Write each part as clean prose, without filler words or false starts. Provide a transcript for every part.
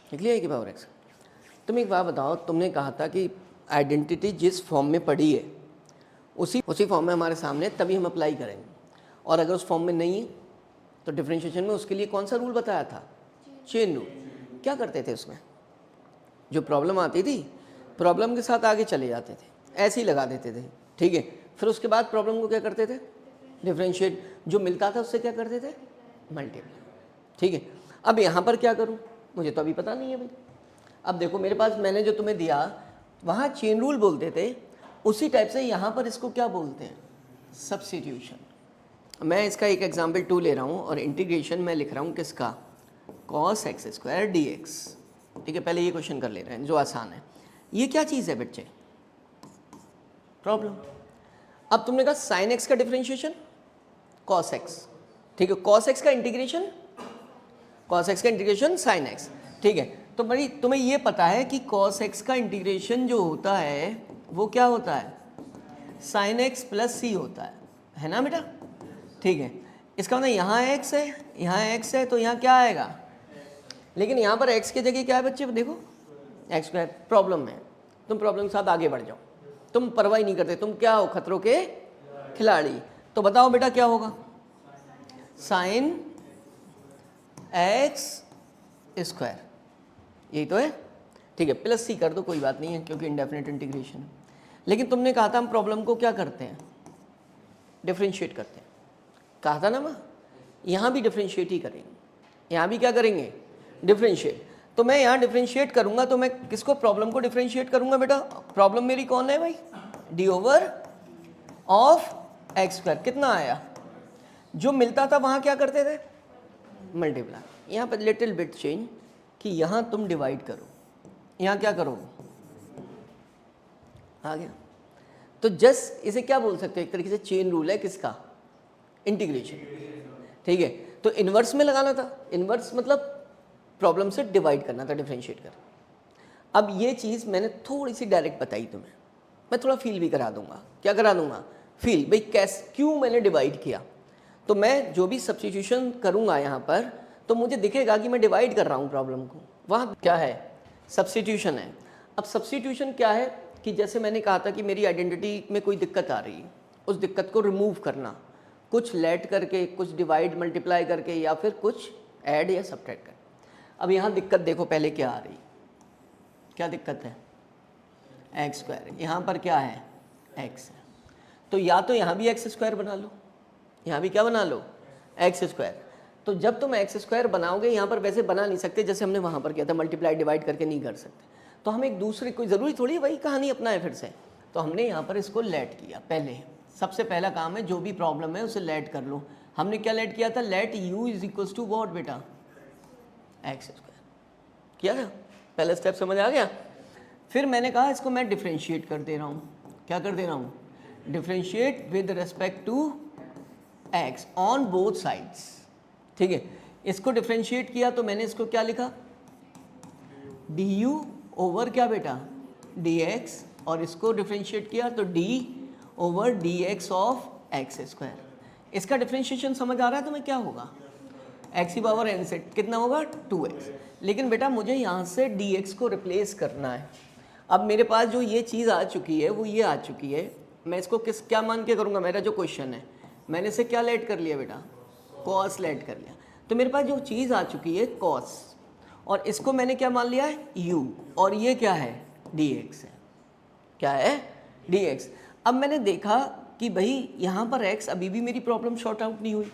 निकली है कि पावर एक्स। तुम एक बात बताओ, तुमने कहा था कि आइडेंटिटी जिस फॉर्म में पड़ी है उसी फॉर्म में हमारे सामने तभी हम अप्लाई करेंगे, और अगर उस फॉर्म में नहीं है तो डिफरेंशिएशन में उसके लिए कौन सा रूल बताया था? Chain rule. क्या करते थे उसमें? जो प्रॉब्लम आती थी प्रॉब्लम के साथ आगे चले जाते थे, ऐसे ही लगा देते थे, ठीक है। फिर उसके बाद प्रॉब्लम को क्या करते थे? डिफरेंशिएट। जो मिलता था उससे क्या करते थे? मल्टीप्लाई, ठीक है। अब यहाँ पर क्या करूँ, मुझे तो अभी पता नहीं है भाई। अब देखो मेरे पास मैंने जो तुम्हें दिया वहाँ चेन रूल बोलते थे, उसी टाइप से यहाँ पर इसको क्या बोलते हैं? सब्स्टिट्यूशन। मैं इसका एक एग्जाम्पल 2 ले रहा हूँ और इंटीग्रेशन मैं लिख रहा हूँ किसका? cos x स्क्वायर dx, ठीक है। पहले ये क्वेश्चन कर ले रहे हैं जो आसान है। ये क्या चीज़ है बच्चे? प्रॉब्लम। अब तुमने कहा sin x का डिफरेंशिएशन cos x, ठीक है। cos x का इंटीग्रेशन sin x, ठीक है। तो भाई तुम्हें ये पता है कि cos x का इंटीग्रेशन जो होता है वो क्या होता है? sin x प्लस c होता है ना बेटा, ठीक है। इसका मतलब यहाँ x है, यहाँ x है, तो यहाँ क्या आएगा? लेकिन यहाँ पर x की जगह क्या है बच्चे? देखो एक्स स्क्वायर। प्रॉब्लम है, तुम प्रॉब्लम के साथ आगे बढ़ जाओ, तुम परवाही नहीं करते, तुम क्या हो? खतरों के खिलाड़ी। तो बताओ बेटा क्या होगा? साइन एक्स स्क्वायर, यही तो है, ठीक है। प्लस सी कर दो, कोई बात नहीं है क्योंकि इंडेफिनिट इंटीग्रेशन है। लेकिन तुमने कहा था हम प्रॉब्लम को क्या करते हैं? डिफरेंशिएट करते हैं, कहा था ना माँ। यहाँ भी डिफरेंशिएट ही करेंगे, यहाँ भी क्या करेंगे? डिफरेंशिएट। तो मैं यहाँ डिफरेंशिएट करूँगा तो मैं किसको? प्रॉब्लम को डिफरेंशिएट करूँगा बेटा। प्रॉब्लम मेरी कौन है भाई? D over of x square. कितना आया? जो मिलता था वहाँ क्या करते थे? मल्टीप्लाई। यहाँ पर लिटिल बिट चेंज कि यहाँ तुम डिवाइड करो, यहाँ क्या करो? आ गया। तो जस्ट इसे क्या बोल सकते हो? एक तरीके से चेन रूल है किसका? इंटीग्रेशन, ठीक है। तो इन्वर्स में लगाना था, इन्वर्स मतलब प्रॉब्लम से डिवाइड करना था, डिफरेंशिएट कर। अब ये चीज़ मैंने थोड़ी सी डायरेक्ट बताई तुम्हें, मैं थोड़ा फील भी करा दूंगा। क्या करा दूंगा? फील। भाई कैसे, क्यों मैंने डिवाइड किया? तो मैं जो भी सब्स्टिट्यूशन करूंगा यहाँ पर, तो मुझे दिखेगा कि मैं डिवाइड कर रहा हूँ प्रॉब्लम को। वहाँ क्या है? सब्स्टिट्यूशन है। अब सब्स्टिट्यूशन क्या है कि जैसे मैंने कहा था कि मेरी आइडेंटिटी में कोई दिक्कत आ रही है, उस दिक्कत को रिमूव करना, कुछ लेट करके, कुछ डिवाइड मल्टीप्लाई करके, या फिर कुछ ऐड या सब्ट्रैक्ट करके। अब यहाँ दिक्कत देखो पहले क्या आ रही, क्या दिक्कत है? X square. यहाँ पर क्या है? एक्स है। तो या तो यहाँ भी एक्स स्क्वायर बना लो, यहाँ भी क्या बना लो? X square. तो जब तुम एक्स स्क्वायर बनाओगे, यहाँ पर वैसे बना नहीं सकते जैसे हमने वहाँ पर किया था, मल्टीप्लाई डिवाइड करके नहीं कर सकते। तो हम एक दूसरे, कोई ज़रूरी थोड़ी वही कहानी अपना है फिर से। तो हमने यहाँ पर इसको लेट किया। पहले सबसे पहला काम है, जो भी प्रॉब्लम है उसे लेट कर लो। हमने क्या लेट किया था? Let u is equals to what बेटा? X square. किया था, पहला स्टेप समझ आ गया। फिर मैंने कहा इसको मैं डिफरेंशिएट कर दे रहा हूँ। क्या कर दे रहा हूँ? Differentiate with respect to x on both sides, ठीक है। इसको डिफरेंशिएट किया तो मैंने इसको क्या लिखा? डी यू ओवर क्या बेटा? D x. और इसको डिफरेंशिएट किया तो D over d x of x square. इसका डिफरेंशिएशन समझ आ रहा है तुम्हें? क्या होगा? एक्स की पावर एन से कितना होगा? 2x। लेकिन बेटा मुझे यहाँ से dx को रिप्लेस करना है। अब मेरे पास जो ये चीज़ आ चुकी है वो ये आ चुकी है, मैं इसको क्या मान के करूँगा? मेरा जो क्वेश्चन है मैंने इसे क्या लेट कर लिया बेटा? cos लेट कर लिया। तो मेरे पास जो चीज़ आ चुकी है cos, और इसको मैंने क्या मान लिया है? u, और ये क्या है? dx है। क्या है? dx। अब मैंने देखा कि भाई यहाँ पर x अभी भी मेरी प्रॉब्लम शॉर्ट आउट नहीं हुई,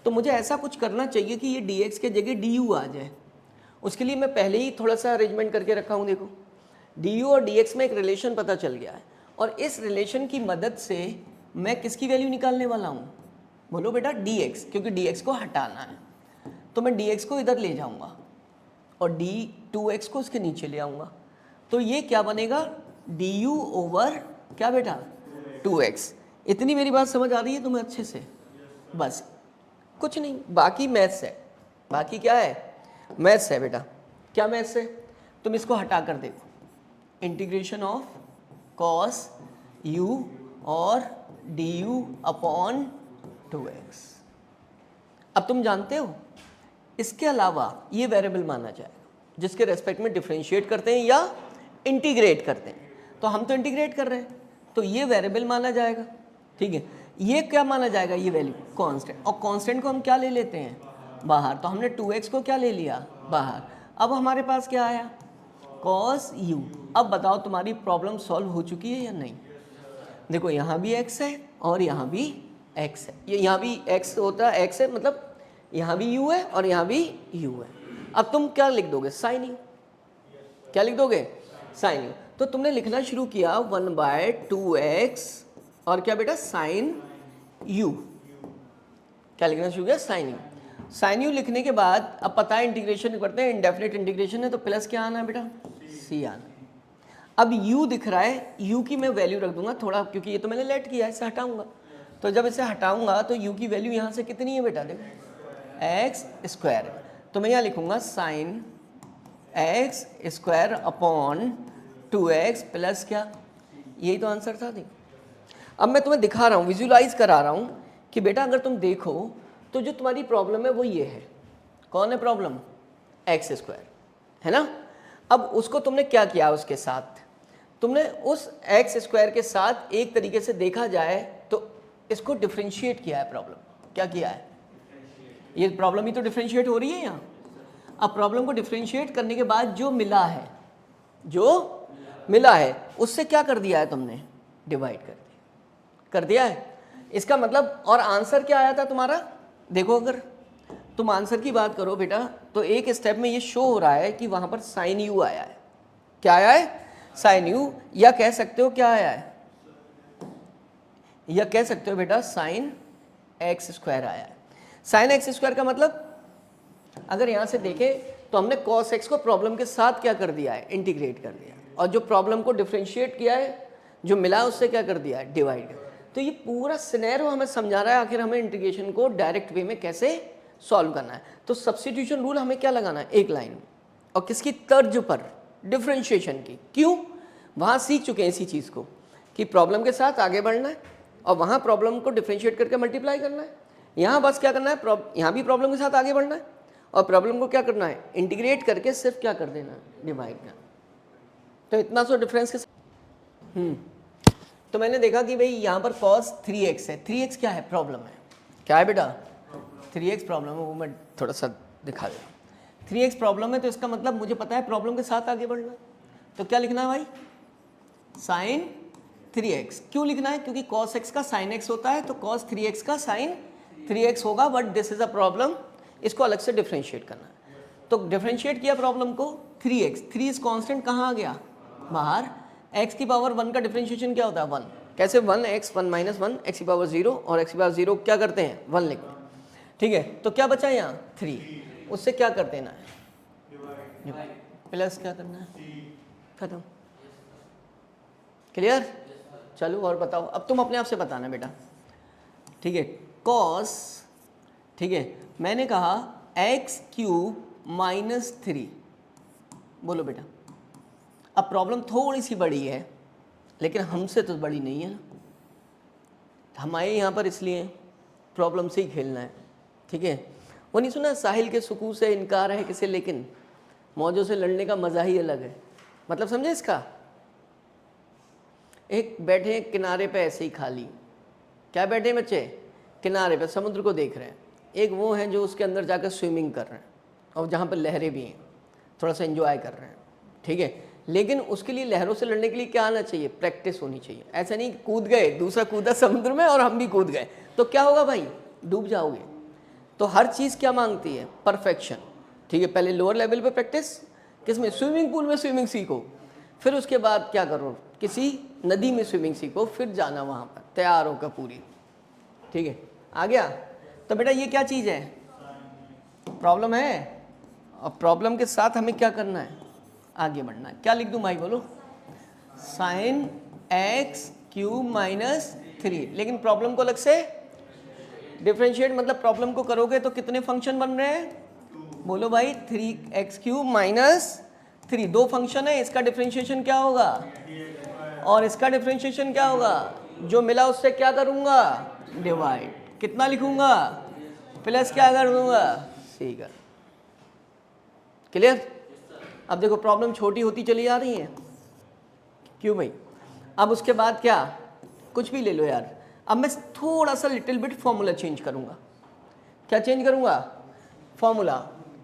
तो मुझे ऐसा कुछ करना चाहिए कि ये dx के जगह du आ जाए। उसके लिए मैं पहले ही थोड़ा सा अरेंजमेंट करके रखा हूँ। देखो du और dx में एक रिलेशन पता चल गया है, और इस रिलेशन की मदद से मैं किसकी वैल्यू निकालने वाला हूँ? बोलो बेटा dx, क्योंकि dx को हटाना है। तो मैं dx को इधर ले जाऊँगा और d2x को इसके नीचे ले आऊँगा। तो ये क्या बनेगा? du ओवर क्या बेटा? 2x। इतनी मेरी बात समझ आ रही है तुम्हें अच्छे से? बस कुछ नहीं, बाकी मैथ्स है। बाकी क्या है? मैथ्स है बेटा। क्या मैथ्स है? तुम इसको हटा कर देखो, इंटीग्रेशन ऑफ cos u और du अपॉन 2x। अब तुम जानते हो इसके अलावा ये वेरिएबल माना जाएगा, जिसके रेस्पेक्ट में डिफ्रेंशिएट करते हैं या इंटीग्रेट करते हैं। तो हम तो इंटीग्रेट कर रहे हैं, तो ये वेरिएबल माना जाएगा, ठीक है। ये क्या माना जाएगा, ये वैल्यू कांस्टेंट, और कांस्टेंट को हम क्या ले लेते हैं बाहर, तो हमने 2x को क्या ले लिया बाहर। अब हमारे पास क्या आया, cos u। अब बताओ तुम्हारी प्रॉब्लम सॉल्व हो चुकी है या नहीं। देखो यहाँ भी x है और यहाँ भी x है, ये यहाँ भी x होता है, x है मतलब यहाँ भी u है और यहाँ भी u है। अब तुम क्या लिख दोगे, साइन u। क्या लिख दोगे, साइन u। तो तुमने लिखना शुरू किया 1/2x और क्या बेटा, साइन u। क्या लिखना शुरू किया, साइन u। साइन u लिखने के बाद अब पता है इंटीग्रेशन करते हैं, इंडेफिनिट इंटीग्रेशन है, तो प्लस क्या आना है बेटा, c आना। अब u दिख रहा है, u की मैं वैल्यू रख दूंगा थोड़ा, क्योंकि ये तो मैंने लेट किया है, इसे हटाऊंगा। तो जब इसे हटाऊंगा तो u की वैल्यू यहाँ से कितनी है बेटा, देखो x स्क्वायर। तो मैं यहाँ लिखूंगा sine x square upon 2x plus क्या, यही तो आंसर था। देखो अब मैं तुम्हें दिखा रहा हूँ, विजुलाइज करा रहा हूँ कि बेटा अगर तुम देखो तो जो तुम्हारी प्रॉब्लम है वो ये है। कौन है प्रॉब्लम, एक्स स्क्वायर, है ना। अब उसको तुमने क्या किया, उसके साथ तुमने उस एक्स स्क्वायर के साथ एक तरीके से देखा जाए तो इसको डिफ्रेंशिएट किया है। प्रॉब्लम क्या किया है, ये प्रॉब्लम ही तो डिफ्रेंशिएट हो रही है यहाँ। अब प्रॉब्लम को डिफ्रेंशिएट करने के बाद जो मिला है, जो मिला है उससे क्या कर दिया है तुमने, डिवाइड कर दिया है। इसका मतलब, और आंसर क्या आया था तुम्हारा, देखो अगर तुम आंसर की बात करो बेटा तो एक स्टेप में ये शो हो रहा है कि वहां पर साइन यू आया है। क्या आया है, साइन यू, या कह सकते हो क्या आया है, या कह सकते हो बेटा साइन एक्स स्क्वायर आया है। साइन एक्स स्क्वायर का मतलब अगर यहां से देखें तो हमने cos x को प्रॉब्लम के साथ क्या कर दिया है, इंटीग्रेट कर दिया, और जो प्रॉब्लम को डिफ्रेंशिएट किया है, जो मिला उससे क्या कर दिया है, डिवाइड। तो ये पूरा सिनेरियो हमें समझा रहा है आखिर हमें इंटीग्रेशन को डायरेक्ट वे में कैसे सॉल्व करना है। तो सब्स्टिट्यूशन रूल हमें क्या लगाना है, एक लाइन में, और किसकी तर्ज पर, डिफ्रेंशिएशन की। क्यों, वहाँ सीख चुके हैं इसी चीज़ को कि प्रॉब्लम के साथ आगे बढ़ना है और वहाँ प्रॉब्लम को डिफ्रेंशिएट करके मल्टीप्लाई करना है। यहाँ बस क्या करना है, यहाँ भी प्रॉब्लम के साथ आगे बढ़ना है और प्रॉब्लम को क्या करना है, इंटीग्रेट करके सिर्फ क्या कर देना है, डिवाइड करना। तो इतना सो डिफरेंस के साथ तो मैंने देखा कि भाई यहाँ पर cos 3x है। 3x क्या है, प्रॉब्लम है। क्या है बेटा, 3x प्रॉब्लम है, वो मैं थोड़ा सा दिखा दे। 3x प्रॉब्लम है तो इसका मतलब मुझे पता है प्रॉब्लम के साथ आगे बढ़ना है। तो क्या लिखना है भाई, साइन 3x। क्यों लिखना है, क्योंकि cos x का sin x होता है, तो cos 3x का sin 3x होगा, but this is a problem, इसको अलग से डिफ्रेंशिएट करना है। तो डिफ्रेंशिएट किया प्रॉब्लम को, 3x, 3 इज कॉन्स्टेंट, कहाँ आ गया बाहर। x की पावर 1 का डिफ्रेंशिएशन क्या होता है, 1। कैसे, 1x 1 - 1 x की पावर 0, और x की पावर 0 क्या करते हैं, 1 लिखते हैं, ठीक है। तो क्या बचा यहाँ 3, उससे क्या कर देना है, प्लस क्या करना है, खत्म। क्लियर, चलो और बताओ, अब तुम अपने आप से बताना बेटा, ठीक है। cos, ठीक है, मैंने कहा x³ - 3, बोलो बेटा। अब प्रॉब्लम थोड़ी सी बड़ी है लेकिन हमसे तो बड़ी नहीं है ना, हमारे यहाँ पर इसलिए प्रॉब्लम से ही खेलना है, ठीक है। वो नहीं सुना, साहिल के सुकून से इनकार है किसे, लेकिन मौजों से लड़ने का मज़ा ही अलग है। मतलब समझे इसका, एक बैठे किनारे पे ऐसे ही खाली, क्या बैठे बच्चे, किनारे पे समुद्र को देख रहे हैं। एक वो हैं जो उसके अंदर जाकर स्विमिंग कर रहे हैं और जहाँ पर लहरें भी हैं, थोड़ा सा एंजॉय कर रहे हैं, ठीक है। लेकिन उसके लिए लहरों से लड़ने के लिए क्या आना चाहिए, प्रैक्टिस होनी चाहिए। ऐसा नहीं कूद गए, दूसरा कूदा समुद्र में और हम भी कूद गए तो क्या होगा भाई, डूब जाओगे। तो हर चीज़ क्या मांगती है, परफेक्शन, ठीक है। पहले लोअर लेवल पे प्रैक्टिस, किसमें, स्विमिंग पूल में स्विमिंग सीखो, फिर उसके बाद क्या करो, किसी नदी में स्विमिंग सीखो, फिर जाना वहाँ पर तैयार होकर पूरी, ठीक है। आ गया। तो बेटा ये क्या चीज़ है, प्रॉब्लम है, और प्रॉब्लम के साथ हमें क्या करना है, आगे बढ़ना है। क्या लिख दूं भाई, बोलो, साइन x³ - 3, लेकिन प्रॉब्लम को अलग से डिफरेंशिएट, मतलब प्रॉब्लम को करोगे तो कितने फंक्शन बन रहे हैं, बोलो भाई, 3x³ - 3, 2 फंक्शन है, इसका डिफरेंशिएशन क्या होगा और इसका डिफरेंशिएशन क्या होगा, जो मिला उससे क्या करूंगा, डिवाइड। कितना लिखूंगा, प्लस क्या कर दूंगा, सी कर। क्लियर, अब देखो प्रॉब्लम छोटी होती चली जा रही है, क्यों भाई? अब उसके बाद क्या, कुछ भी ले लो यार, अब मैं थोड़ा सा लिटिल बिट फॉर्मूला चेंज करूँगा। क्या चेंज करूँगा? फॉर्मूला।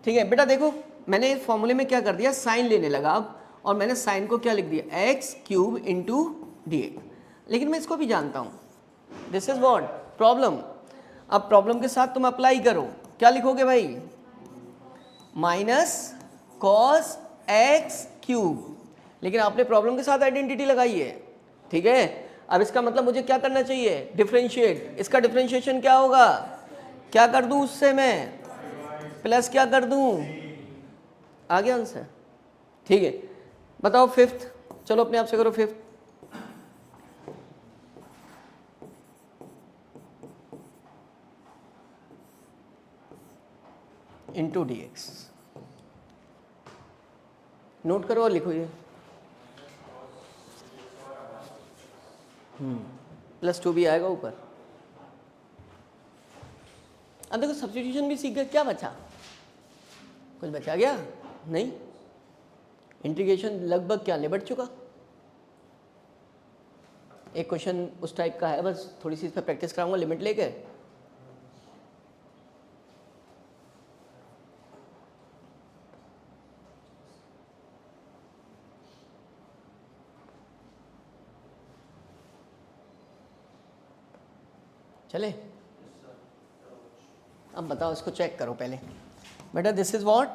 ठीक है बेटा, देखो मैंने इस फॉर्मूले में क्या कर दिया, साइन लेने लगा अब, और मैंने साइन को क्या लिख दिया, x cube into D x. लेकिन मैं इसको भी जानता हूँ, दिस इज व्हाट प्रॉब्लम। अब प्रॉब्लम के साथ तुम अप्लाई करो, क्या लिखोगे भाई, माइनस कॉस एक्स क्यूब। लेकिन आपने प्रॉब्लम के साथ आइडेंटिटी लगाई है, ठीक है। अब इसका मतलब मुझे क्या करना चाहिए, डिफरेंशिएट। इसका डिफरेंशिएशन क्या होगा, क्या कर दूं उससे मैं, प्लस क्या कर दूं, आ गया आंसर। ठीक है, बताओ फिफ्थ, चलो अपने आप से करो fifth. Into D x, note करो और लिखो ये, +2 भी आएगा ऊपर। अब देखो सब्स्टिट्यूशन भी सीख गए, क्या बचा, कुछ बचा गया नहीं, इंटीग्रेशन लगभग क्या निबट चुका। एक क्वेश्चन उस टाइप का है, बस थोड़ी सी इस पर प्रैक्टिस कराऊंगा लिमिट लेके। चले, अब बताओ इसको चेक करो पहले बेटा, दिस इज व्हाट,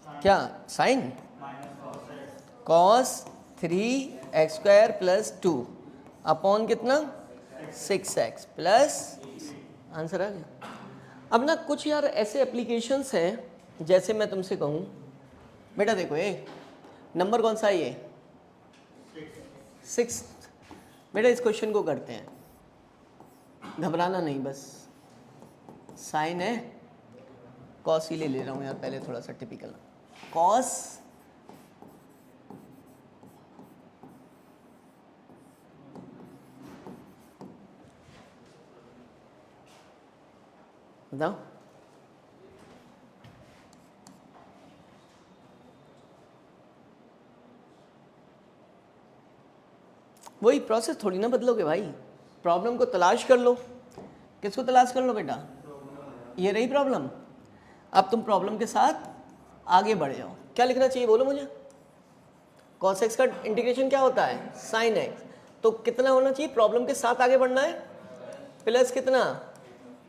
क्या साइन कॉस 3x² + 2 अपॉन कितना 6x प्लस, आंसर आ गया। अब ना कुछ यार ऐसे एप्लीकेशंस हैं, जैसे मैं तुमसे कहूँ बेटा देखो ये नंबर कौन सा है, ये 6। बेटा इस क्वेश्चन को करते हैं, घबराना नहीं, बस साइन है, कॉस ही ले रहा हूँ यार पहले, थोड़ा सा टिपिकल कॉस बताओ, वही प्रोसेस थोड़ी ना बदलोगे भाई, प्रॉब्लम को तलाश कर लो। किसको तलाश कर लो बेटा, ये रही प्रॉब्लम। अब तुम प्रॉब्लम के साथ आगे बढ़ जाओ, क्या लिखना चाहिए बोलो मुझे, cos x का इंटीग्रेशन क्या होता है, sin x, तो कितना होना चाहिए, प्रॉब्लम के साथ आगे बढ़ना है, प्लस कितना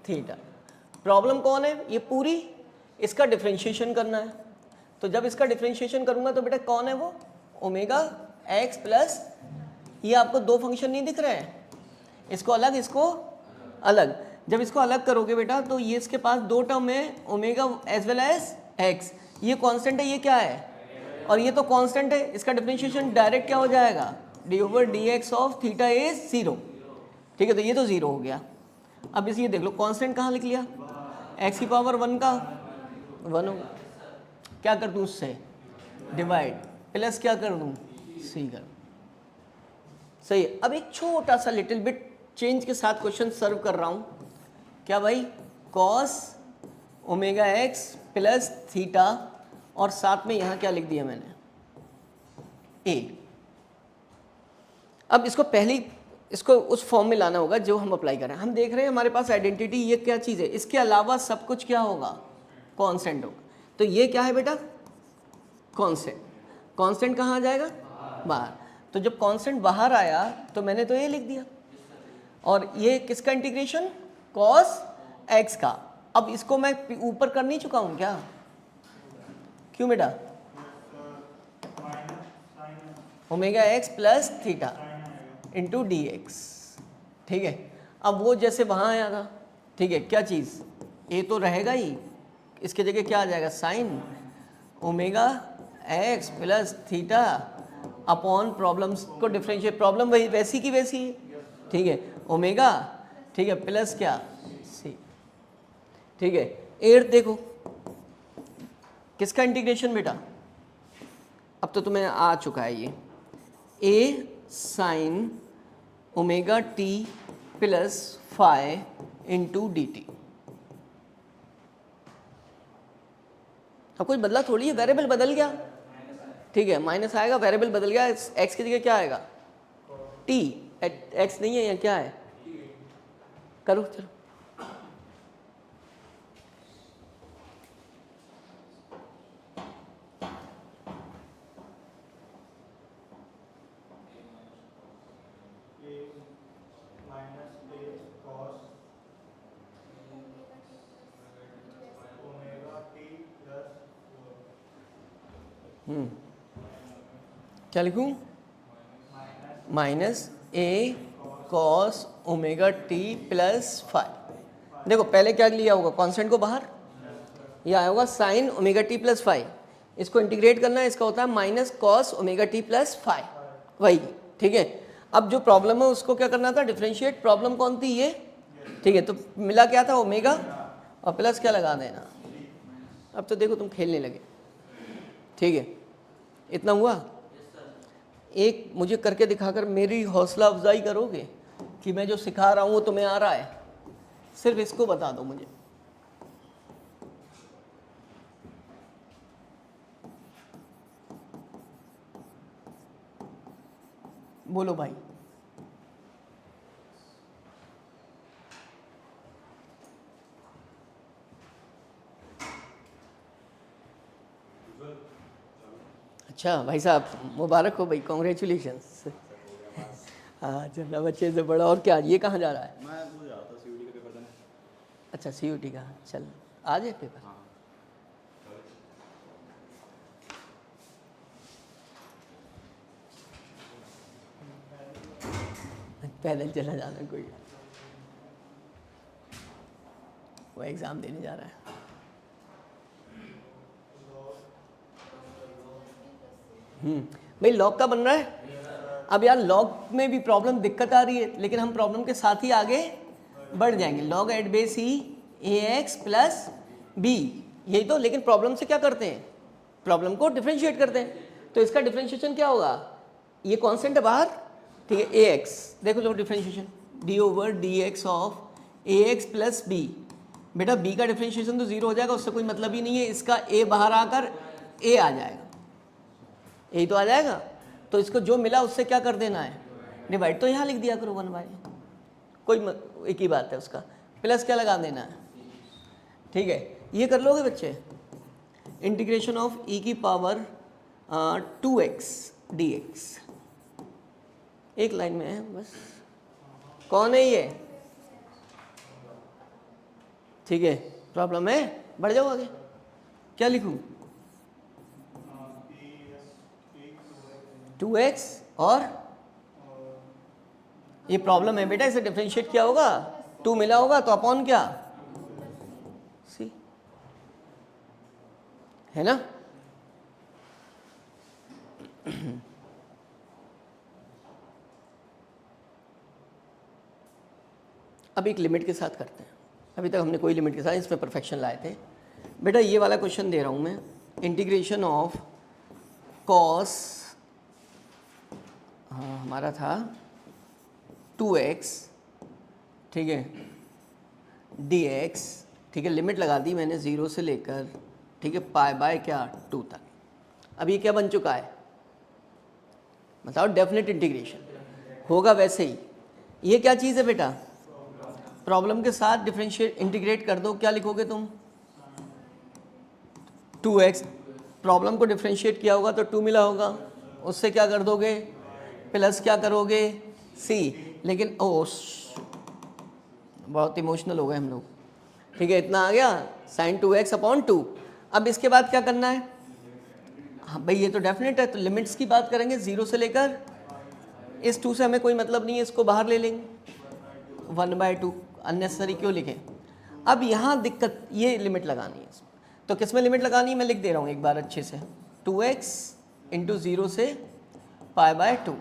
थीटा। प्रॉब्लम कौन है, ये पूरी, इसका डिफरेंशिएशन करना है। तो जब इसका डिफरेंशिएशन करूंगा तो बेटा कौन है वो, ओमेगा x प्लस, ये आपको दो फंक्शन नहीं दिख रहे हैं, इसको अलग इसको अलग। जब इसको अलग करोगे बेटा तो ये इसके पास दो टर्म है, omega as well as x, ये कांस्टेंट है, ये क्या है, और ये तो कांस्टेंट है, इसका डिफरेंशिएशन डायरेक्ट क्या हो जाएगा, d/dx ऑफ थीटा इज 0। ठीक है, तो ये तो 0 हो गया। अब इस ये देख लो कांस्टेंट कहाँ लिख लिया, x की पावर 1 का 1 होगा, क्या कर दूँ उससे डिवाइड, प्लस क्या कर दूँ सी कर, सही है। अब एक छोटा सा लिटिल बिट चेंज के साथ क्वेश्चन सर्व कर रहा हूँ, क्या भाई, cos omega x plus theta, और साथ में यहाँ क्या लिख दिया मैंने, ए। अब इसको पहले इसको उस फॉर्म में लाना होगा जो हम अप्लाई करें। हम देख रहे हैं हमारे पास आइडेंटिटी, ये क्या चीज़ है, इसके अलावा सब कुछ क्या होगा, कांस्टेंट होगा। तो ये क्या है बेटा, कांस्टेंट। कांस्टेंट कहाँ आ जाएगा, बाहर। तो जब कांस्टेंट बाहर आया तो मैंने तो ये लिख दिया, और ये किसका इंटीग्रेशन, कॉस एक्स का। अब इसको मैं ऊपर कर नहीं चुका हूँ क्या, क्यों बेटा, omega x plus theta into D x. ठीक है, अब वो जैसे वहाँ आया था, ठीक है, क्या चीज़, ए तो रहेगा ही, इसके जगह क्या आ जाएगा, sine omega x plus theta upon problems को डिफरेंशिएट, प्रॉब्लम वही वैसी की वैसी, ठीक है, ओमेगा, ठीक है, प्लस क्या सी। ठीक है, 8 देखो किसका इंटीग्रेशन बेटा, अब तो तुम्हें आ चुका है ये, a sine omega t plus phi into d t. अब कुछ बदला थोड़ी है, वेरिएबल बदल गया, ठीक है, माइनस आएगा, वेरिएबल बदल गया, एक्स की जगह क्या आएगा, टी, एक्स नहीं है या क्या है, करो चलो। क्या लिखूं, माइनस ए कॉस ओमेगा टी प्लस 5। देखो पहले क्या लिया होगा, कांस्टेंट को बाहर, ये आया होगा साइन ओमेगा टी प्लस 5, इसको इंटीग्रेट करना है, इसका होता है minus cos omega t plus 5, वही, ठीक है। अब जो प्रॉब्लम है उसको क्या करना था, डिफरेंशिएट, प्रॉब्लम कौन थी ये, ठीक है, तो मिला क्या था, ओमेगा और प्लस क्या लगा देना। अब तो देखो तुम खेलने लगे, ठीक है, इतना हुआ। एक मुझे करके दिखाकर मेरी हौसला अफजाई करोगे कि मैं जो सिखा रहा हूँ वो तुम्हें आ रहा है, सिर्फ इसको बता दो मुझे। बोलो भाई, अच्छा भाई साहब मुबारक हो भाई, कॉन्ग्रेचुलेशंस। हाँ चलो, बच्चे से बड़ा, और क्या, ये कहाँ जा रहा है, मैं वो जा रहा था सीयूटी का पेपर देने। अच्छा सीयूटी का, चल आज है पेपर, हाँ पैदल चला जाना कोई, वो एग्ज़ाम देने जा रहा है। भाई लॉग का बन रहा है। अब यार लॉग में भी प्रॉब्लम दिक्कत आ रही है, लेकिन हम प्रॉब्लम के साथ ही आगे बढ़ जाएंगे। लॉग एट बेस ही ए एक्स प्लस बी, यही तो, लेकिन प्रॉब्लम से क्या करते हैं, प्रॉब्लम को डिफ्रेंशिएट करते हैं। तो इसका डिफ्रेंशिएशन क्या होगा, ये कॉन्स्टेंट है बाहर, ठीक है, ए एक्स, देखो लो differentiation, d over d x of a x plus b. बेटा बी का डिफ्रेंशिएशन तो जीरो हो जाएगा, उससे कोई मतलब ही नहीं है, इसका ए बाहर आकर ए आ जाएगा, यही तो आ जाएगा। तो इसको जो मिला उससे क्या कर देना है, डिवाइड, तो यहाँ लिख दिया करो 1 बाई, कोई एक ही बात है उसका, प्लस क्या लगा देना है, ठीक है। ये कर लोगे बच्चे, इंटीग्रेशन ऑफ ई की पावर 2x dx, एक लाइन में है बस। कौन है ये, ठीक है, प्रॉब्लम है, बढ़ जाओ आगे, क्या लिखूं, 2x और ये प्रॉब्लम है बेटा, इसे डिफरेंशिएट किया होगा, 2 मिला होगा तो अपॉन क्या, सी, है ना। अब एक लिमिट के साथ करते हैं, अभी तक हमने कोई लिमिट के साथ इसमें परफेक्शन लाए थे। बेटा ये वाला क्वेश्चन दे रहा हूं मैं, इंटीग्रेशन ऑफ कॉस, हाँ हमारा था 2x, ठीक है, dx, ठीक है, लिमिट लगा दी मैंने 0 से लेकर, ठीक है, पाई बाय क्या 2 तक। अब ये क्या बन चुका है, बताओ, डेफिनेट इंटीग्रेशन होगा वैसे ही। ये क्या चीज़ है बेटा, प्रॉब्लम के साथ डिफरेंशिएट इंटीग्रेट कर दो, क्या लिखोगे तुम, 2x, प्रॉब्लम को डिफरेंशिएट किया होगा तो 2 मिला होगा, उससे क्या कर दोगे, प्लस क्या करोगे, c, लेकिन ओ बहुत इमोशनल हो गए हम लोग, ठीक है, इतना आ गया साइन 2x अपॉन 2। अब इसके बाद क्या करना है, हाँ भाई ये तो डेफिनेट है, तो लिमिट्स की बात करेंगे 0 से लेकर, इस 2 से हमें कोई मतलब नहीं है, इसको बाहर ले लेंगे, 1/2, अननेसेसरी क्यों लिखें। अब यहाँ दिक्कत, ये लिमिट लगानी है इसमें, तो किस में लिमिट लगानी है, मैं लिख दे रहा हूँ एक बार अच्छे से, 2x इंटू 0 से π/2।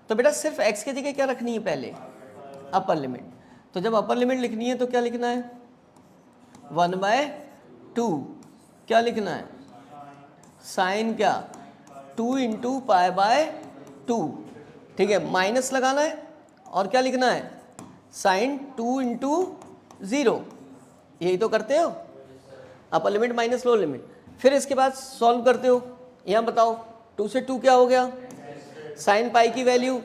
तो बेटा सिर्फ x की जगह क्या रखनी है, पहले अपर लिमिट, तो जब अपर लिमिट लिखनी है तो क्या लिखना है, 1/2, क्या लिखना है, साइन क्या 2 इंटू π/2, ठीक है, माइनस लगाना है, और क्या लिखना है, साइन 2 इंटू 0, यही तो करते हो, upper limit minus lower limit. फिर इसके बाद सॉल्व करते हो, यहाँ बताओ 2 से 2 क्या हो गया, साइन पाई की value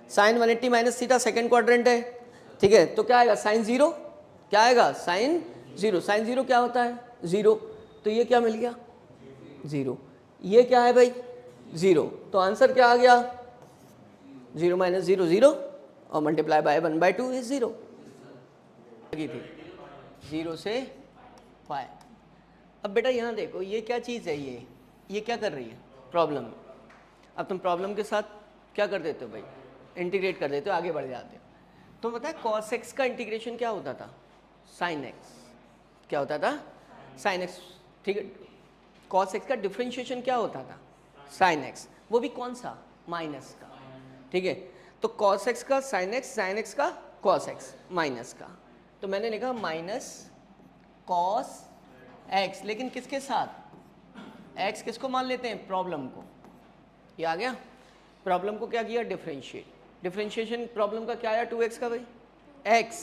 sine 180 minus theta second quadrant है, ठीक है, तो क्या आएगा साइन 0, क्या आएगा साइन 0, साइन 0 क्या होता है 0, तो ये क्या मिल गया 0, ये क्या है भाई 0, तो आंसर क्या आ गया 0 माइनस 0 0 और मल्टीप्लाई बाय 1/2 इज 0 लगी थी 0 से पाए। अब बेटा यहाँ देखो ये क्या चीज़ है, ये क्या कर रही है प्रॉब्लम, अब तुम प्रॉब्लम के साथ क्या कर देते हो भाई, इंटीग्रेट कर देते हो, आगे बढ़ जाते हो। तो पता है कॉस एक्स का इंटीग्रेशन क्या होता था साइन एक्स, क्या होता था साइन एक्स, ठीक है, कॉस एक्स का डिफ्रेंशिएशन क्या होता था साइन एक्स, वो भी कौन सा माइनस का, ठीक है, तो कॉस एक्स का साइन एक्स का कॉस एक्स माइनस का, तो मैंने लिखा माइनस कॉस एक्स, लेकिन किसके साथ एक्स किसको मान लेते हैं प्रॉब्लम को, ये आ गया, प्रॉब्लम को क्या किया डिफ्रेंशिएट, डिफ्रेंशिएशन प्रॉब्लम का क्या आया 2x का भाई x,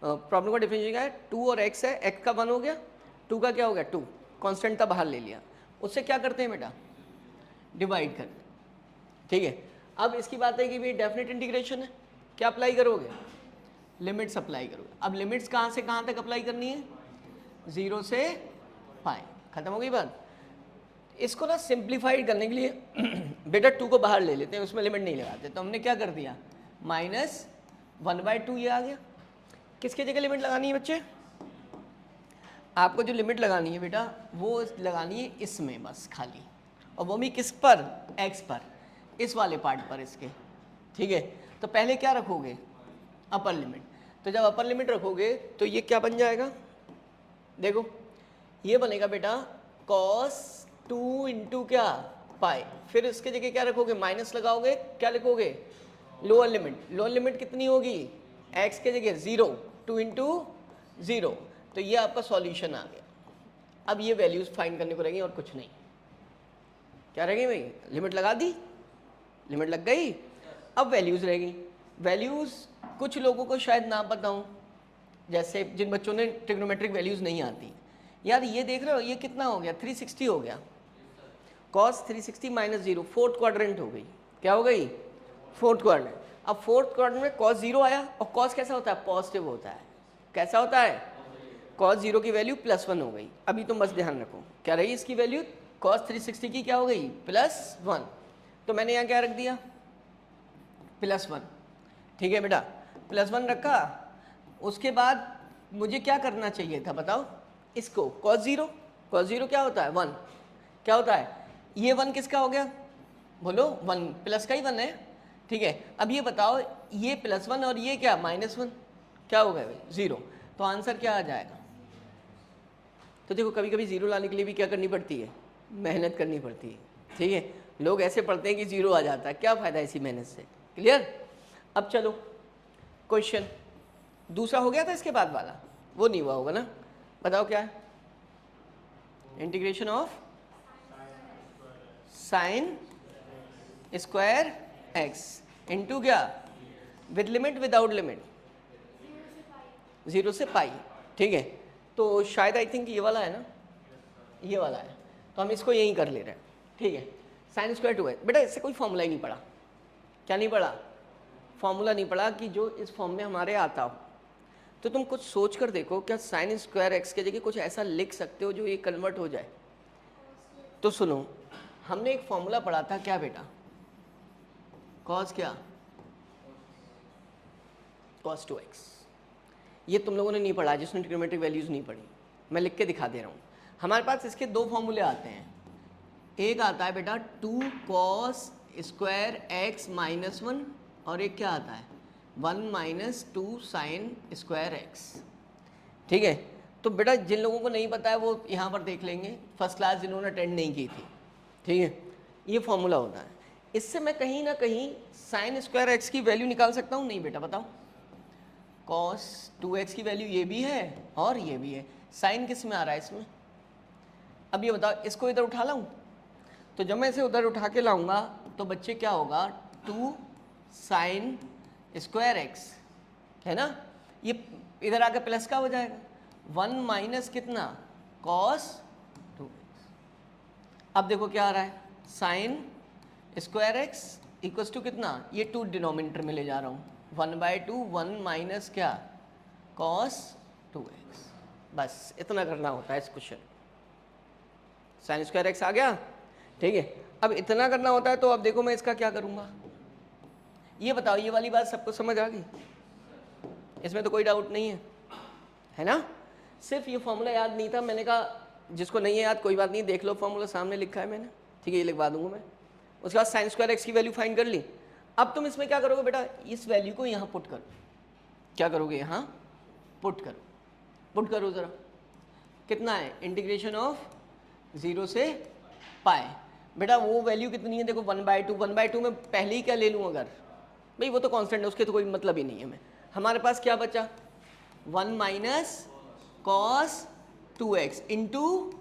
प्रॉब्लम का डिफ्रेंशिएशन क्या है 2 और x है, x का 1 हो गया, 2 का क्या हो गया 2, कांस्टेंट था बाहर ले लिया, उससे क्या करते हैं बेटा डिवाइड करते, ठीक है। अब इसकी बात है कि भाई डेफिनेट इंटीग्रेशन है, क्या अप्लाई करोगे लिमिट्स अप्लाई करोगे, अब लिमिट्स कहाँ से कहाँ तक अप्लाई करनी है 0 से पाए, खत्म हो गई बात। इसको ना सिंप्लीफाइड करने के लिए बेटा 2 को बाहर ले लेते हैं, उसमें लिमिट नहीं लगाते, तो हमने क्या कर दिया माइनस 1/2 ये आ गया, किसके जगह लिमिट लगानी है बच्चे, आपको जो लिमिट लगानी है बेटा वो लगानी है इसमें बस खाली, और वो भी किस पर x पर, इस वाले पार्ट पर इसके, ठीक है। तो पहले क्या रखोगे अपर लिमिट, तो जब अपर लिमिट रखोगे तो ये क्या बन जाएगा, देखो ये बनेगा बेटा cos 2 इंटू क्या पाई, फिर इसके जगह क्या रखोगे माइनस लगाओगे, क्या लिखोगे लोअर लिमिट, लोअर लिमिट कितनी होगी x के जगह 0, 2 इंटू 0, तो ये आपका सॉल्यूशन आ गया। अब ये वैल्यूज फाइंड करने को रहेंगी और कुछ नहीं, क्या रहेगी भाई लिमिट लगा दी, लिमिट लग गई, अब वैल्यूज रहेगी, वैल्यूज कुछ लोगों को शायद ना पता हो, जैसे जिन बच्चों ने ट्रिग्नोमेट्रिक वैल्यूज नहीं आती, यार ये देख रहे हो ये कितना हो गया 360 हो गया, cos 360 माइनस 0 फोर्थ क्वाड्रेंट हो गई, क्या हो गई फोर्थ क्वाड्रेंट, अब फोर्थ क्वाड्रेंट में cos 0 आया, और cos कैसा होता है पॉजिटिव होता है, कैसा होता है cos 0 की वैल्यू +1 हो गई, अभी तुम बस ध्यान रखो क्या रही इसकी वैल्यू cos 360 की क्या हो गई +1, तो मैंने यहाँ क्या रख दिया +1, ठीक है बेटा +1 रखा, उसके बाद मुझे क्या करना चाहिए था बताओ, इसको cos 0 क्या होता है 1, क्या होता है ये 1 किसका हो गया बोलो 1 प्लस का ही 1 है, ठीक है। अब ये बताओ ये +1 और ये क्या -1 क्या हो गया 0, तो आंसर क्या आ जाएगा, तो देखो कभी कभी 0 लाने के लिए भी क्या करनी पड़ती है मेहनत करनी पड़ती है, ठीक है, लोग ऐसे पढ़ते हैं कि 0 आ जाता है, क्या फ़ायदा इसी मेहनत से, क्लियर। अब चलो क्वेश्चन दूसरा हो गया था, इसके बाद वाला वो नहीं हुआ होगा ना, बताओ क्या है, integration of sine square x into क्या विद लिमिट विदाउट लिमिट 0 से पाई, ठीक है, तो शायद आई थिंक ये वाला है ना, ये वाला है, तो हम इसको यहीं कर ले रहे हैं, ठीक है, साइन स्क्वायर 2x, बेटा इससे कोई फॉर्मूला ही नहीं पड़ा, क्या नहीं पड़ा फॉर्मूला नहीं पड़ा कि जो इस फॉर्म में हमारे आता हो, तो तुम कुछ सोच कर देखो क्या साइन स्क्वायर एक्स के जगह कुछ ऐसा लिख सकते हो जो ये कन्वर्ट हो जाए, तो सुनो हमने एक फॉर्मूला पढ़ा था क्या बेटा कॉस क्या cos 2x, ये तुम लोगों ने नहीं पढ़ा जिसने ट्रिग्नोमेट्रिक वैल्यूज नहीं पढ़ी, मैं लिख के दिखा दे रहा हूँ, हमारे पास इसके 2 फॉर्मूले आते हैं, एक आता है बेटा 2 cos स्क्वायर एक्स -1 और एक क्या आता है 1 - 2 साइन स्क्वायर एक्स, ठीक है। तो बेटा जिन लोगों को नहीं पता है वो यहाँ पर देख लेंगे, फर्स्ट क्लास जिन्होंने अटेंड नहीं की थी, ठीक है, ये फॉर्मूला होता है, इससे मैं कहीं ना कहीं साइन स्क्वायर एक्स की वैल्यू निकाल सकता हूँ, नहीं बेटा बताओ cos 2x की वैल्यू ये भी है और ये भी है, साइन किस में आ रहा है इसमें, अब ये बताओ इसको इधर उठा लाऊं, तो जब मैं इसे उधर उठा के लाऊंगा तो बच्चे क्या होगा 2 साइन स्क्वायर एक्स है ना, ये इधर आकर प्लस का हो जाएगा 1 माइनस कितना cos 2x, अब देखो क्या आ रहा है, sine square x equals to कितना, ये 2 डिनोमिनेटर में ले जा रहा हूँ, 1/2 1 माइनस क्या कॉस 2x, बस इतना करना होता है इस क्वेश्चन। साइन स्क्वायर एक्स आ गया, ठीक है। अब इतना करना होता है, तो अब देखो मैं इसका क्या करूँगा, ये बताओ, ये वाली बात सबको समझ आ गई, इसमें तो कोई डाउट नहीं है ना। सिर्फ ये फॉर्मूला याद नहीं था, मैंने कहा जिसको नहीं है याद कोई बात नहीं, देख लो फॉर्मूला सामने लिखा है मैंने, ठीक है, ये लिखवा दूंगा मैं। उसके बाद साइन स्क्वायर एक्स की वैल्यू फाइंड कर ली। अब तुम इसमें क्या करोगे बेटा, इस वैल्यू को यहाँ पुट करो, क्या करोगे, यहाँ पुट करो ज़रा, कितना है, इंटीग्रेशन ऑफ 0 से पाई, बेटा वो वैल्यू कितनी है, देखो 1/2, 1/2 में पहले ही क्या ले लूँ, अगर भाई वो तो कांस्टेंट है, उसके तो कोई मतलब ही नहीं है। मैं हमारे पास क्या बचा, 1 माइनस कॉस 2x इंटू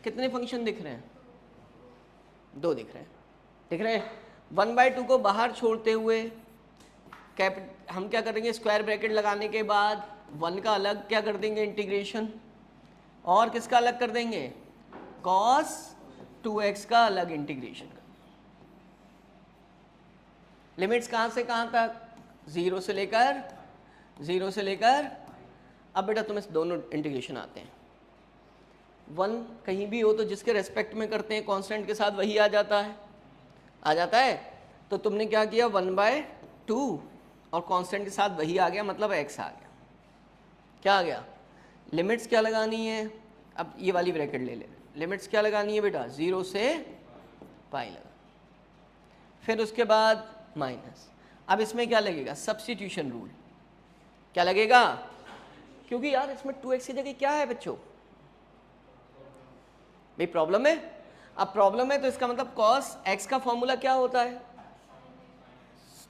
कितने फंक्शन दिख रहे हैं, 2 दिख रहे हैं। 1/2 को बाहर छोड़ते हुए हम क्या करेंगे, स्क्वायर ब्रैकेट लगाने के बाद 1 का अलग क्या कर देंगे इंटीग्रेशन, और किसका अलग कर देंगे, cos 2x का अलग इंटीग्रेशन। लिमिट्स कहाँ से कहाँ तक, 0 से लेकर अब बेटा तुम्हें दोनों इंटीग्रेशन आते हैं, 1 कहीं भी हो तो जिसके रेस्पेक्ट में करते हैं कांस्टेंट के साथ वही आ जाता है, तो तुमने क्या किया, 1/2 और कांस्टेंट के साथ वही आ गया, मतलब x आ गया, क्या आ गया, लिमिट्स क्या लगानी है, अब ये वाली ब्रैकेट ले ले, लिमिट्स क्या लगानी है बेटा, 0 से पाई लगा, फिर उसके बाद माइनस। अब इसमें क्या लगेगा, सब्स्टिट्यूशन रूल, क्या लगेगा, क्योंकि यार इसमें 2x की जगह क्या है बच्चों, भाई प्रॉब्लम है। अब प्रॉब्लम है तो इसका मतलब cos x का फॉर्मूला क्या होता है,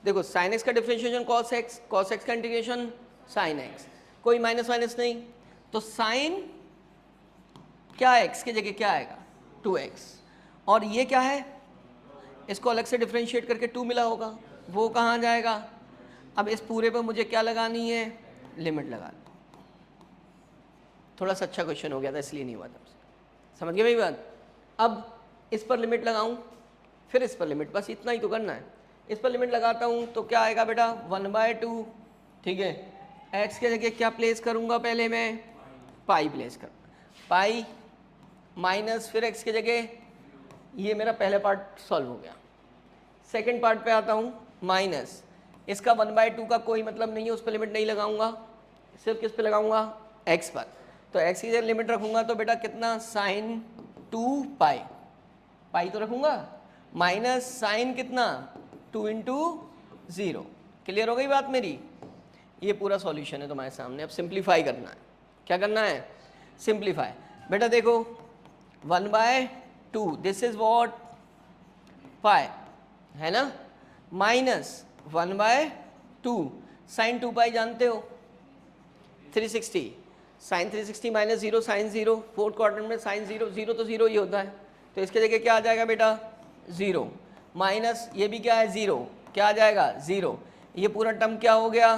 देखो sin x का डिफरेंशिएशन cos x का इंटीग्रेशन sin x, कोई माइनस नहीं, तो sin क्या x की जगह क्या आएगा 2x, और ये क्या है, इसको अलग से डिफरेंशिएट करके 2 मिला होगा, वो कहाँ जाएगा। अब इस पूरे पर मुझे क्या लगानी है, लिमिट लगा लो, थोड़ा सा अच्छा क्वेश्चन हो गया था इसलिए नहीं हुआ था, समझ गए मेरी बात। अब इस पर लिमिट लगाऊं, फिर इस पर लिमिट, बस इतना ही तो करना है। इस पर लिमिट लगाता हूं तो क्या आएगा बेटा, 1/2, ठीक है, x के जगह क्या प्लेस करूंगा, पहले मैं पाई प्लेस कर, पाई माइनस, फिर x की जगह, ये मेरा पहला पार्ट सॉल्व हो गया। सेकंड पार्ट पे आता हूँ, माइनस, इसका 1/2 का कोई मतलब नहीं है, उस पर लिमिट नहीं लगाऊंगा, सिर्फ किस पे लगाऊंगा, x पर, तो x की जगह लिमिट रखूंगा तो बेटा कितना, sin 2 पाई तो रखूंगा, माइनस साइन कितना 2 इंटू 0। क्लियर हो गई बात मेरी, ये पूरा सॉल्यूशन है तुम्हारे सामने। अब सिंप्लीफाई करना है, क्या करना है, सिंप्लीफाई। बेटा देखो 1/2 दिस इज व्हाट पाई है ना, माइनस 1/2 साइन 2 पाई जानते हो 360, sine 360 minus 0 sine 0, fourth quadrant में साइन 0, 0 तो 0 ही होता है, तो इसके जगह क्या आ जाएगा बेटा 0, माइनस ये भी क्या है 0, क्या आ जाएगा 0, ये पूरा टर्म क्या हो गया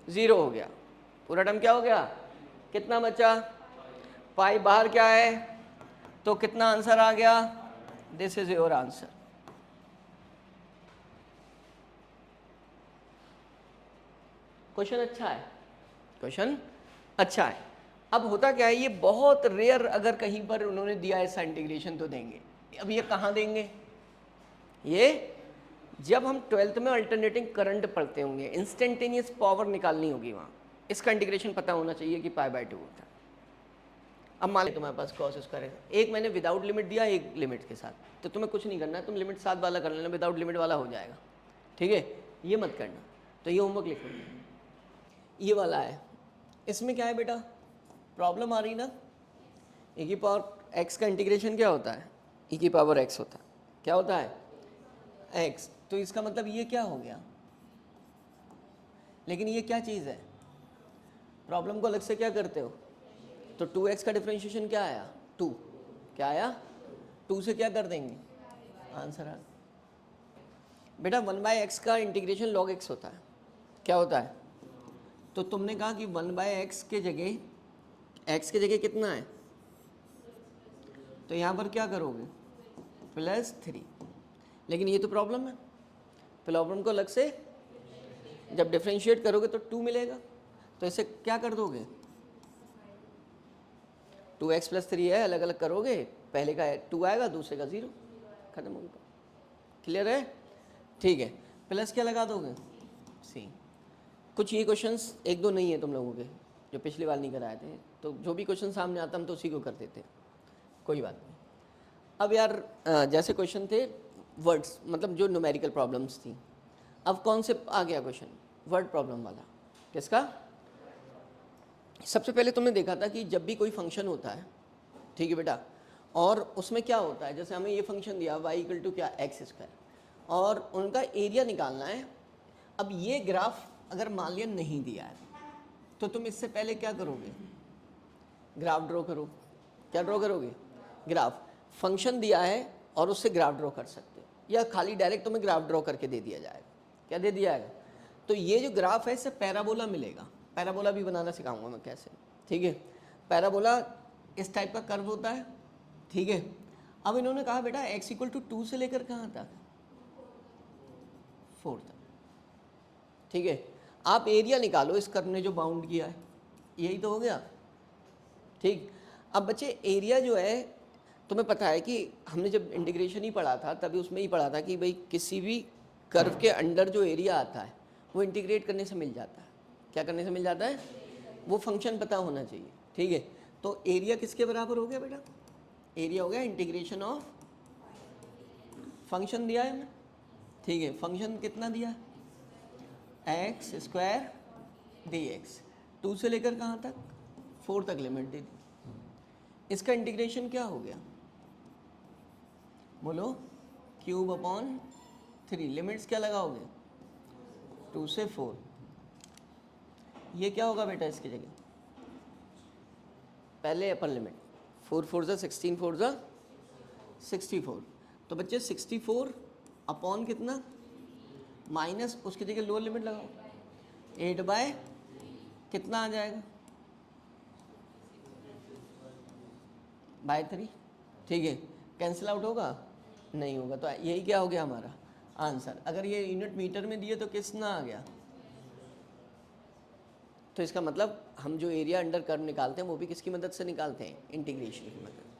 0 हो गया, पूरा टर्म क्या हो गया, कितना बचा, पाई बाहर क्या है, तो कितना आंसर आ गया, this is your answer. Question अच्छा है, क्वेश्चन अच्छा है। अब होता क्या है, ये बहुत रेयर अगर कहीं पर उन्होंने दिया ऐसा इंटीग्रेशन तो देंगे। अब ये कहाँ देंगे, ये जब हम 12th में अल्टरनेटिंग करंट पढ़ते होंगे, इंस्टेंटेनियस पावर निकालनी होगी वहाँ, इसका इंटीग्रेशन पता होना चाहिए कि π/2 होता है। अब मान लो तुम्हारे पास कॉस स्क्वायर, एक मैंने विदाउट लिमिट दिया, एक लिमिट के साथ, तो तुम्हें कुछ नहीं करना है, तुम लिमिट साथ वाला कर लेना, विदाउट लिमिट वाला हो जाएगा, ठीक है, ये मत करना। तो ये होमवर्क लिख लो, ये वाला है, इसमें क्या है बेटा, प्रॉब्लम आ रही ना, e की पावर x का इंटीग्रेशन क्या होता है, e की पावर x होता है, क्या होता है x, तो इसका मतलब ये क्या हो गया, लेकिन ये क्या चीज़ है, प्रॉब्लम को अलग से क्या करते हो, तो 2x का डिफरेंशिएशन क्या आया 2, क्या आया 2 से क्या कर देंगे, आंसर आ बेटा 1/x का इंटीग्रेशन log x होता है, क्या होता है, तो तुमने कहा कि 1/x के जगह x के जगह कितना है, तो यहाँ पर क्या करोगे +3, लेकिन ये तो प्रॉब्लम है, प्रॉब्लम को अलग से जब डिफ्रेंशिएट करोगे तो 2 मिलेगा, तो इसे क्या कर दोगे 2x + 3 है, अलग अलग करोगे, पहले का 2 आएगा, दूसरे का 0, खत्म हो गया। क्लियर है? ठीक है, प्लस क्या लगा दोगे सी। कुछ ये क्वेश्चंस एक दो नहीं है तुम लोगों के जो पिछली बार नहीं कराए थे, तो जो भी क्वेश्चन सामने आता हम तो उसी को कर देते, कोई बात नहीं। अब यार जैसे क्वेश्चन थे वर्ड्स, मतलब जो न्यूमेरिकल प्रॉब्लम्स थी, अब कौन से आ गया क्वेश्चन वर्ड प्रॉब्लम वाला, किसका? सबसे पहले तुमने देखा था कि जब भी कोई फंक्शन होता है, ठीक है बेटा, और उसमें क्या होता है, जैसे हमें ये फंक्शन दिया y = क्या x², और उनका एरिया निकालना है। अब ये ग्राफ अगर मान लिया नहीं दिया है तो तुम इससे पहले क्या करोगे, ग्राफ ड्रॉ करो। क्या ड्रॉ करोगे? ग्राफ। फंक्शन दिया है और उससे ग्राफ ड्रॉ कर सकते हो, या खाली डायरेक्ट तुम्हें ग्राफ ड्रॉ करके दे दिया जाएगा। क्या दे दिया जाएगा? तो ये जो ग्राफ है इससे पैराबोला मिलेगा। पैराबोला भी बनाना सिखाऊंगा मैं कैसे, ठीक है। पैराबोला इस टाइप का कर्व होता है, ठीक है। अब इन्होंने कहा बेटा x = 2 से लेकर कहाँ तक, 4 तक, ठीक है। आप एरिया निकालो इस कर्व ने जो बाउंड किया है, यही तो हो गया, ठीक। अब बच्चे एरिया जो है, तुम्हें पता है कि हमने जब इंटीग्रेशन ही पढ़ा था तभी उसमें ही पढ़ा था कि भाई किसी भी कर्व के अंडर जो एरिया आता है वो इंटीग्रेट करने से मिल जाता है। क्या करने से मिल जाता है? वो फंक्शन पता होना चाहिए, ठीक है। तो एरिया किसके बराबर हो गया बेटा? एरिया हो गया इंटीग्रेशन ऑफ, फंक्शन दिया है हमें, ठीक है। फंक्शन कितना दिया है? x² dx, 2 से लेकर कहाँ तक, 4 तक लिमिट दे दी। इसका इंटीग्रेशन क्या हो गया, बोलो? ³/3। लिमिट्स क्या लगाओगे? 2 से 4। ये क्या होगा बेटा इसकी जगह? पहले अपर लिमिट 4 4 = 16, 4 = 64। तो बच्चे 64 अपॉन कितना, माइनस उसकी जगह लोअर लिमिट लगाओ, 8 कितना आ जाएगा, /3, ठीक है। कैंसिल आउट होगा? नहीं होगा। तो यही क्या हो गया हमारा आंसर। अगर ये यूनिट मीटर में दिए तो कितना आ गया? तो इसका मतलब हम जो एरिया अंडर कर्व निकालते हैं वो भी किसकी मदद से निकालते हैं? इंटीग्रेशन की मदद।